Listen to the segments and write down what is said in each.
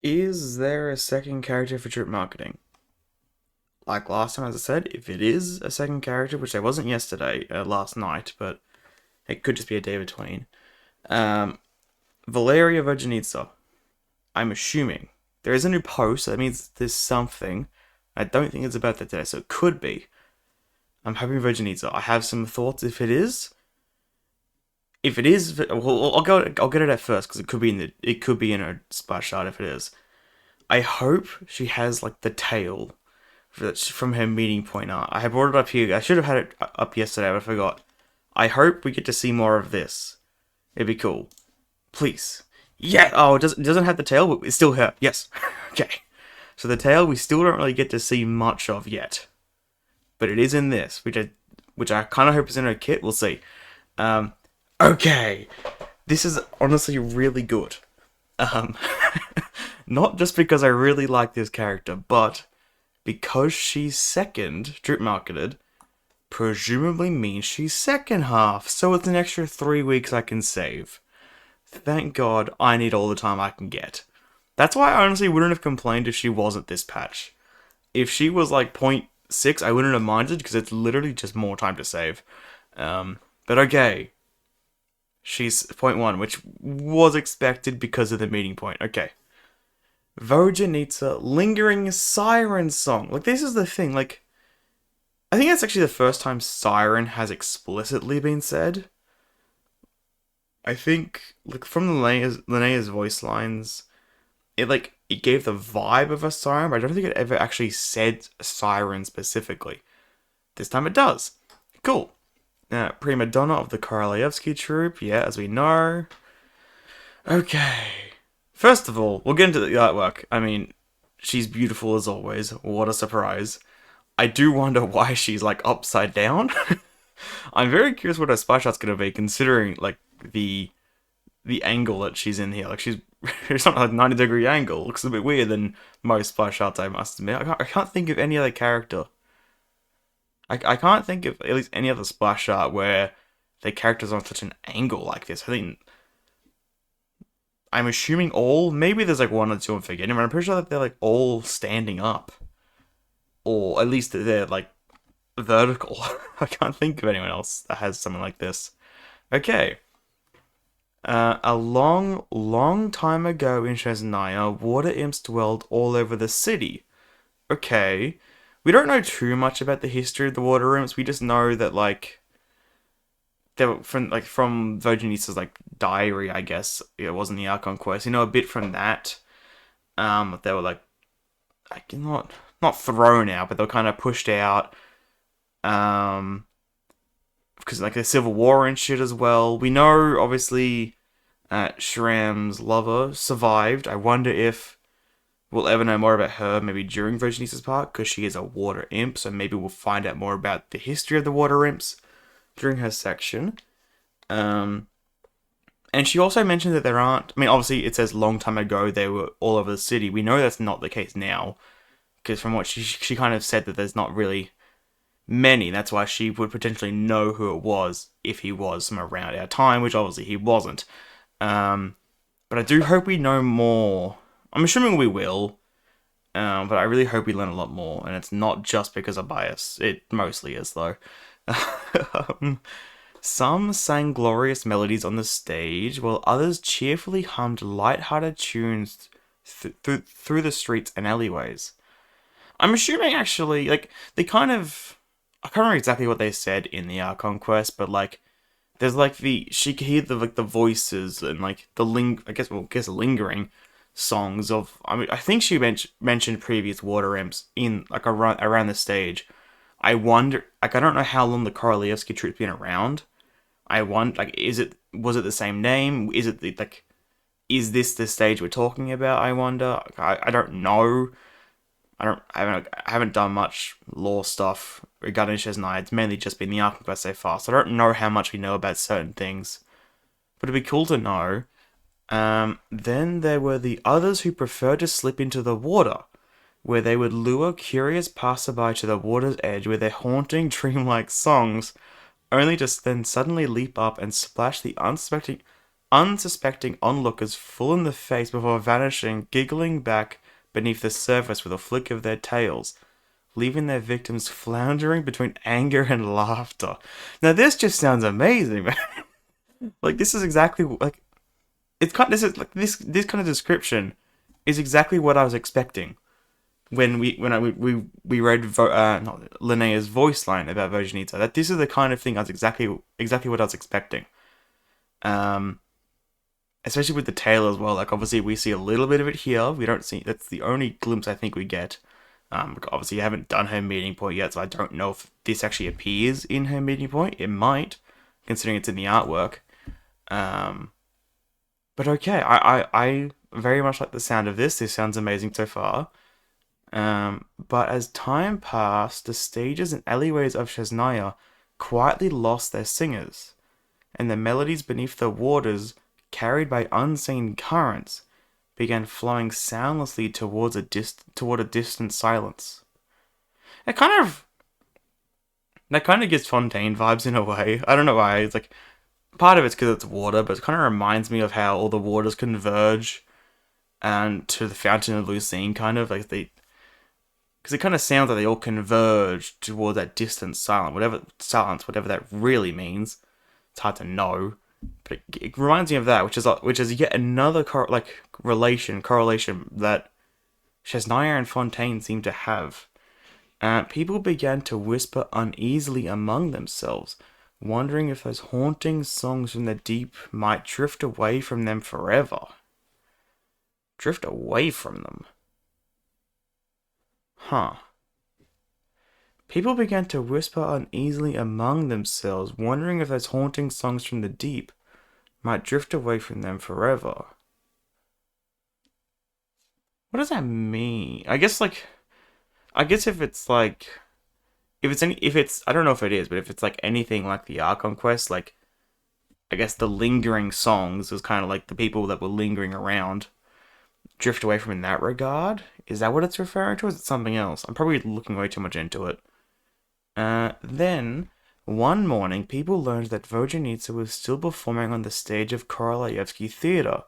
Is there a second character for drip marketing? Like last time, as I said, if it is a second character, which there wasn't yesterday, last night, but it could just be a day between. Um, Valeria Vodyanitsa. I'm assuming there is a new post. So that means there's something. I don't think it's about that today, so it could be. I'm hoping Vodyanitsa. I have some thoughts. If it is, well, I'll go. I'll get it at first because it could be in a splash art if it is. I hope she has like the tail from her meeting point art. I have brought it up here. I should have had it up yesterday, but I forgot. I hope we get to see more of this. It'd be cool. Please. Yeah. Oh, it doesn't have the tail, but it's still her. Yes. Okay. So the tail we still don't really get to see much of yet, but it is in this, which I kind of hope is in her kit. We'll see. Um. Okay. This is honestly really good. Um. Not just because I really like this character, but because she's second drip marketed, presumably means she's second half, so it's an extra 3 weeks I can save. Thank God I need all the time I can get. That's why I honestly wouldn't have complained if she wasn't this patch. If she was like point 0.6, I wouldn't have minded because it's literally just more time to save. But okay, she's point 0.1, which was expected because of the meeting point. Okay. Vodyanitsa, lingering siren song. Like, this is the thing. Like, I think that's actually the first time siren has explicitly been said. I think, like, from Linnea's voice lines, it gave the vibe of a siren, but I don't think it ever actually said siren specifically. This time it does. Cool. Now, prima donna of the Korolyevsky troupe, yeah, as we know. Okay. First of all, we'll get into the artwork. I mean, she's beautiful as always. What a surprise. I do wonder why she's like upside down. I'm very curious what her splash art's gonna be, considering like the angle that she's in here. Like she's it's not like a 90-degree angle. It looks a bit weird than most splash arts, I must admit. I can't think of any other character. I can't think of at least any other splash art where the character's on such an angle like this. I'm assuming all. Maybe there's like one or two I'm forgetting, but I'm pretty sure that they're like all standing up, or at least they're like vertical. I can't think of anyone else that has something like this. Okay. A long, long time ago in Snezhnaya, water imps dwelled all over the city. Okay. We don't know too much about the history of the water imps. We just know that like they were from Vodyanitsa's like diary, I guess. It wasn't the Archon quest. You know a bit from that. They were like not thrown out, but they were kind of pushed out. Um, because like the civil war and shit as well. We know obviously, Shram's lover survived. I wonder if we'll ever know more about her, maybe during Vodyanitsa's part, because she is a water imp. So maybe we'll find out more about the history of the water imps during her section. Um, and she also mentioned that there aren't. I mean, obviously it says long time ago they were all over the city. We know that's not the case now, because from what she kind of said that there's not really many. That's why she would potentially know who it was if he was from around our time, which obviously he wasn't. Um, but I do hope we know more. I'm assuming we will. But I really hope we learn a lot more, and it's not just because of bias. It mostly is, though. um, some sang glorious melodies on the stage, while others cheerfully hummed light-hearted tunes through the streets and alleyways. I'm assuming, actually, like, they kind of... I can't remember exactly what they said in the Archon quest, but, like, there's, like, she could hear the voices and, like, I guess lingering songs of... I mean, I think she mentioned previous water imps in, like, around the stage. I wonder... Like, I don't know how long the Korolyevsky troupe's been around. I wonder, like, was it the same name? Is it, like... Is this the stage we're talking about, I wonder? I don't know. I haven't done much lore stuff regarding Snezhnaya. It's mainly just been the Archon quest so far, so I don't know how much we know about certain things. But it'd be cool to know. Then there were the others who preferred to slip into the water, where they would lure curious passerby to the water's edge with their haunting, dreamlike songs, only to then suddenly leap up and splash the unsuspecting onlookers full in the face before vanishing, giggling back beneath the surface with a flick of their tails, leaving their victims floundering between anger and laughter. Now this just sounds amazing, man. Like this is exactly like it's kind. This is like this kind of description is exactly what I was expecting when we read not Linnea's voice line about Vodyanitsa. That this is the kind of thing I was exactly what I was expecting. Um, Especially with the tail as well. Like obviously we see a little bit of it here. We don't see that's the only glimpse I think we get. Obviously I haven't done her meeting point yet, so I don't know if this actually appears in her meeting point. It might, considering it's in the artwork. But okay, I very much like the sound of this. This sounds amazing so far. But as time passed, the stages and alleyways of Snezhnaya quietly lost their singers, and the melodies beneath the waters, carried by unseen currents, began flowing soundlessly toward a distant silence. It kind of that kind of gives Fontaine vibes in a way. I don't know why. It's like part of it's because it's water, but it kind of reminds me of how all the waters converge and to the Fountain of Lucine, kind of like they, because it kind of sounds like they all converge toward that distant silence, whatever that really means. It's hard to know, but it reminds me of that, which is yet another correlation that Snezhnaya and Fontaine seem to have. People began to whisper uneasily among themselves, wondering if those haunting songs from the deep might drift away from them forever. Drift away from them? Huh. People began to whisper uneasily among themselves, wondering if those haunting songs from the deep might drift away from them forever. What does that mean? I guess if it's like if it's I don't know if it is, but if it's like anything like the Archon quest, like I guess the lingering songs was kind of like the people that were lingering around drift away from in that regard. Is that what it's referring to? Or is it something else? I'm probably looking way too much into it. Then, one morning, people learned that Vodyanitsa was still performing on the stage of Korolyevsky Theatre,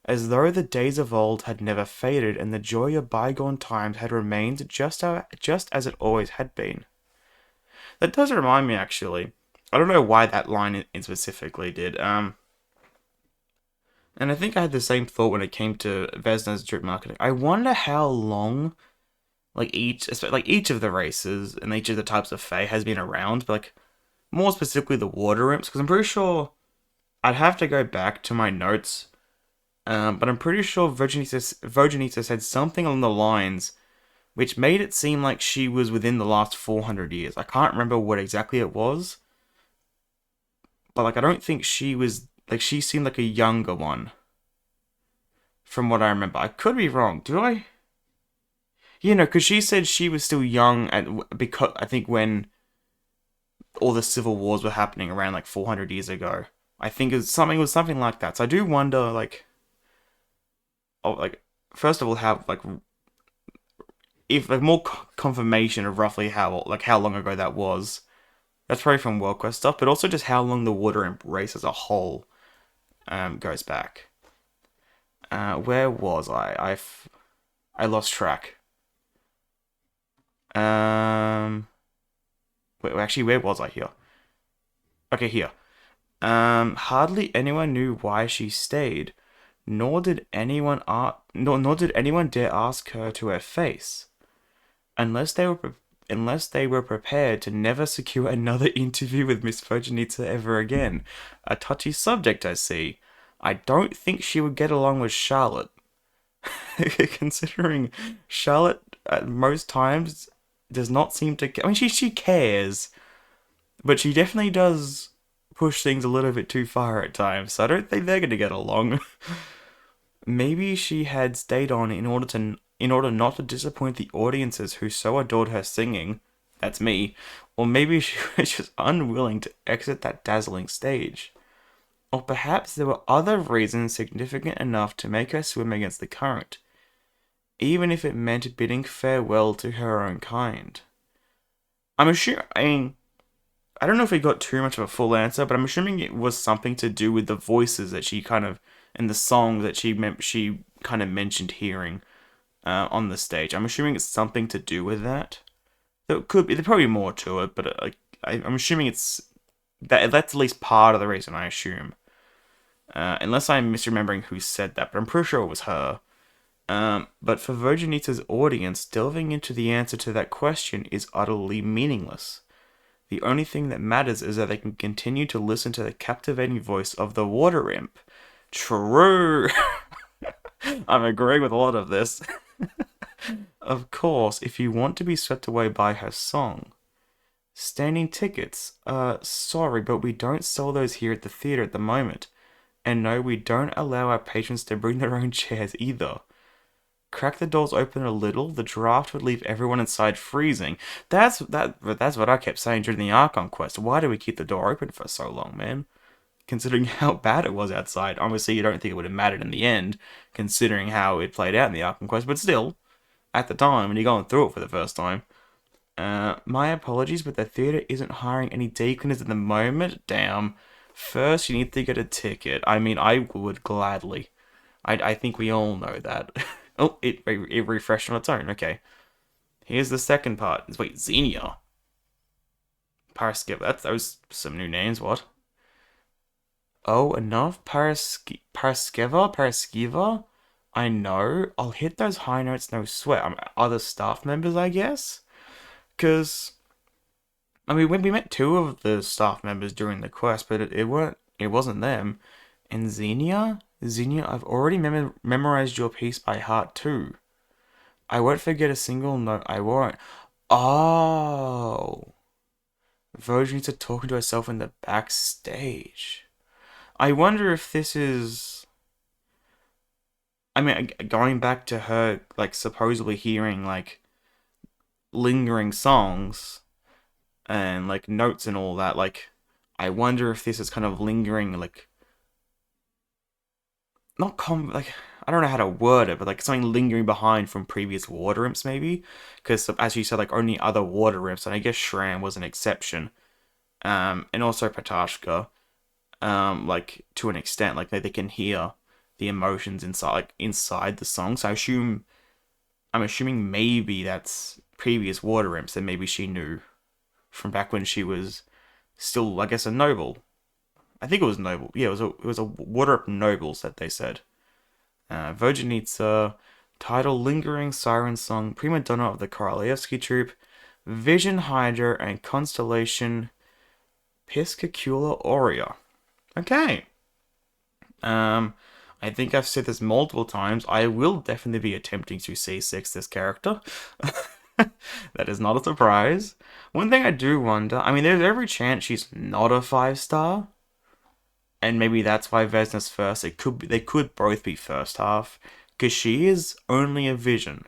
as though the days of old had never faded and the joy of bygone times had remained just as it always had been. That does remind me, actually. I don't know why that line in specifically did. And I think I had the same thought when it came to Vesna's drip marketing. I wonder how long each of the races and each of the types of Fae has been around, but like more specifically the water imps, because I'm pretty sure I'd have to go back to my notes, but I'm pretty sure Vodyanitsa said something along the lines which made it seem like she was within the last 400 years. I can't remember what exactly it was, but like I don't think she was like she seemed like a younger one from what I remember. I could be wrong. Do I? You know, because she said she was still young, because I think when all the civil wars were happening around like 400 years ago, I think it was something like that. So I do wonder, first of all, how if more confirmation of roughly how long ago that was. That's probably from World Quest stuff, but also just how long the Water Imp race as a whole goes back. Where was I? I lost track. Actually, where was I here? Okay, here. Hardly anyone knew why she stayed, nor did anyone dare ask her to her face, unless they were prepared to never secure another interview with Miss Vodyanitsa ever again. A touchy subject, I see. I don't think she would get along with Charlotte. Considering Charlotte at most times does not seem to. I mean, she cares, but she definitely does push things a little bit too far at times. So I don't think they're going to get along. Maybe she had stayed on in order not to disappoint the audiences who so adored her singing. That's me. Or maybe she was just unwilling to exit that dazzling stage. Or perhaps there were other reasons significant enough to make her swim against the current, even if it meant bidding farewell to her own kind. I'm assuming. I don't know if we got too much of a full answer, but I'm assuming it was something to do with the voices that she kind of in the song that she kind of mentioned hearing on the stage. I'm assuming it's something to do with that. There could be there's probably more to it, but I'm assuming it's that's at least part of the reason. I assume, unless I'm misremembering who said that, but I'm pretty sure it was her. But for Vodyanitsa's audience, delving into the answer to that question is utterly meaningless. The only thing that matters is that they can continue to listen to the captivating voice of the water imp. True! I'm agreeing with a lot of this. Of course, if you want to be swept away by her song. Standing tickets. Sorry, but we don't sell those here at the theatre at the moment. And no, we don't allow our patrons to bring their own chairs either. Crack the doors open a little, the draft would leave everyone inside freezing. That's what I kept saying during the Archon quest. Why do we keep the door open for so long, man? Considering how bad it was outside. Obviously, you don't think it would have mattered in the end, considering how it played out in the Archon quest, but still, at the time, when you're going through it for the first time. My apologies, but the theatre isn't hiring any deaconess at the moment. Damn. First, you need to get a ticket. I mean, I would gladly. I think we all know that. Oh, it refreshed on its own. Okay. Here's the second part. Wait, Xenia. Paraskeva. That's those some new names. What? Oh, enough. Paraskeva. I know. I'll hit those high notes, no sweat. Other staff members, I guess. Because I mean, we met two of the staff members during the quest, but it wasn't them. And Xenia? Xenia, I've already memorized your piece by heart too. I won't forget a single note, I won't. Oh. Vodyanitsa talking to herself in the backstage. I wonder if this is... I mean, going back to her, like, supposedly hearing, like, lingering songs and, like, notes and all that, like, I wonder if this is kind of lingering, like, not like I don't know how to word it, but like something lingering behind from previous water imps, maybe. Because as you said, like only other water imps, and I guess Shram was an exception. And also Patashka, like to an extent, like they can hear the emotions inside, like inside the song. So I'm assuming maybe that's previous water imps that maybe she knew from back when she was still, I guess, a noble. I think it was noble. Yeah, it was a water imp nobles that they said. Vodyanitsa, title Lingering Siren Song, prima donna of the Korolevsky troupe, Vision Hydra, and Constellation Piscicula Aurea. Okay. I think I've said this multiple times. I will definitely be attempting to C6 this character. That is not a surprise. One thing I do wonder, I mean, there's every chance she's not a 5-star. And maybe that's why Vesna's first. They could both be first half, because she is only a vision.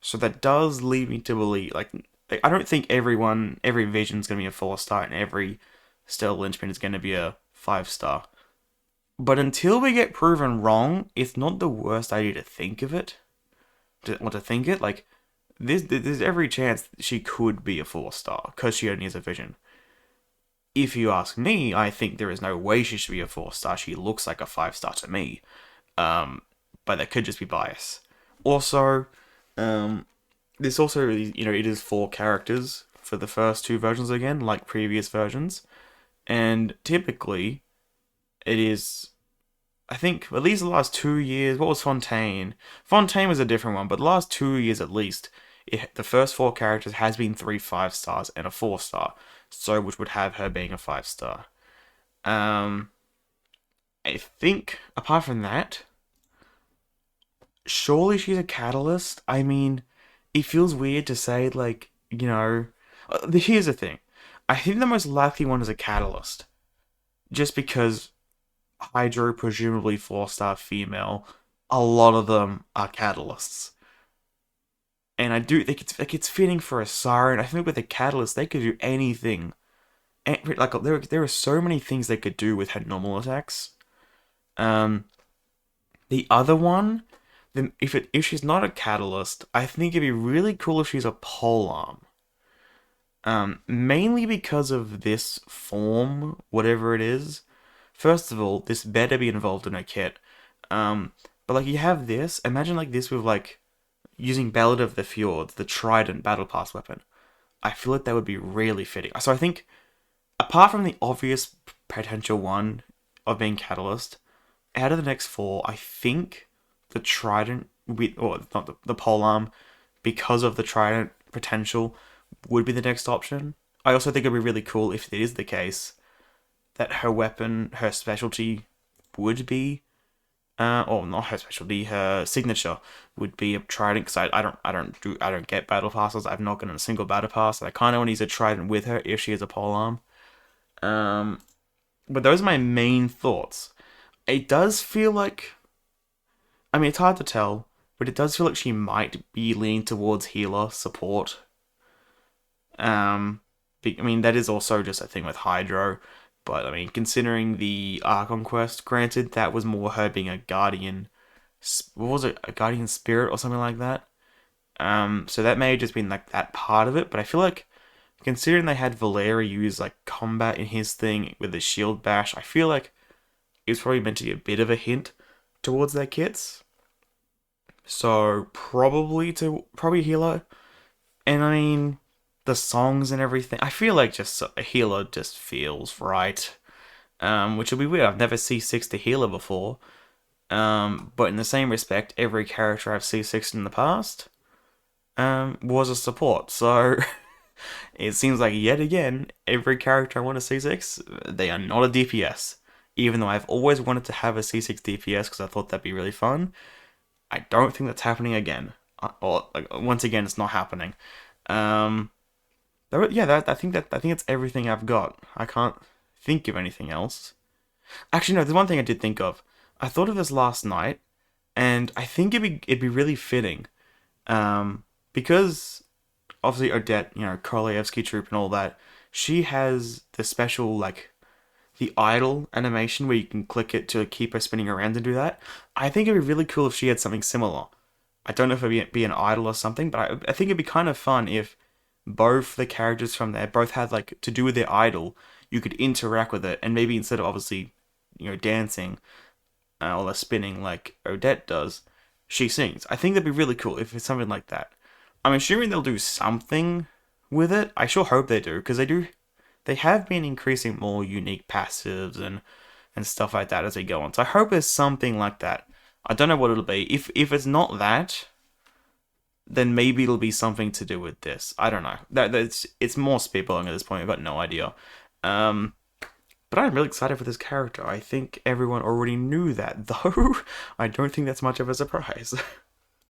So that does lead me to believe, like, I don't think every vision's gonna be a 4-star, and every Stellar Linchpin is gonna be a 5-star. But until we get proven wrong, it's not the worst idea to think of it. To think it, like, there's every chance she could be a 4-star, because she only has a vision. If you ask me, I think there is no way she should be a 4-star. She looks like a 5-star to me. But that could just be bias. Also, this also, it is 4 characters for the first 2 versions again, like previous versions. And typically, it is, I think, at least the last 2 years, what was Fontaine? Fontaine was a different one, but the last 2 years at least, the first 4 characters has been 3 5-stars and a 4-star. So, which would have her being a 5-star. I think, apart from that, surely she's a catalyst. I mean, it feels weird to say, like, here's the thing. I think the most likely one is a catalyst. Just because Hydro, presumably 4-star female, a lot of them are catalysts. And I do think it's fitting for a siren. I think with a catalyst, they could do anything. And, like there are so many things they could do with her normal attacks. The other one, then if she's not a catalyst, I think it'd be really cool if she's a polearm. Mainly because of this form, whatever it is. First of all, this better be involved in a kit. But like you have this, imagine like this with like using Ballad of the Fjords, the Trident Battle Pass weapon. I feel like that would be really fitting. So I think, apart from the obvious potential one of being Catalyst, out of the next four, I think the Trident, or not the polearm, because of the Trident potential, would be the next option. I also think it'd be really cool if it is the case that her weapon, her specialty, would be, or not her specialty, her signature would be a trident. Because I don't get battle passes. I've not gotten a single battle pass. I kind of want to use a trident with her if she has a polearm. Um, but those are my main thoughts. It does feel like, I mean, it's hard to tell, but it does feel like she might be leaning towards healer support. Um, I mean, that is also just a thing with Hydro. But I mean, considering the Archon quest, granted, that was more her being a guardian. What was it? A guardian spirit or something like that. So that may have just been like that part of it. But I feel like, considering they had Valeri use like combat in his thing with the shield bash, I feel like it was probably meant to be a bit of a hint towards their kits. So probably healer. And I mean, the songs and everything. I feel like just a healer just feels right. Which will be weird. I've never C6'd a healer before. But in the same respect, every character I've C6'd in the past was a support. So it seems like yet again, every character I want to C6, they are not a DPS. Even though I've always wanted to have a C6 DPS because I thought that'd be really fun. I don't think that's happening again. Or like, once again, it's not happening. Um, yeah, I think it's everything I've got. I can't think of anything else. Actually, no. There's one thing I did think of. I thought of this last night, and I think it'd be really fitting, because obviously Odette, Korolevsky troop and all that. She has the special like the idle animation where you can click it to keep her spinning around and do that. I think it'd be really cool if she had something similar. I don't know if it'd be an idol or something, but I think it'd be kind of fun if both the characters from there both had like to do with their idol. You could interact with it, and maybe instead of obviously, dancing or spinning like Odette does, she sings. I think that'd be really cool if it's something like that. I'm assuming they'll do something with it. I sure hope they do, because they do. They have been increasing more unique passives and stuff like that as we go on. So I hope there's something like that. I don't know what it'll be. If it's not that, then maybe it'll be something to do with this. I don't know. It's more spitballing at this point. I've got no idea. Um, but I'm really excited for this character. I think everyone already knew that, though. I don't think that's much of a surprise.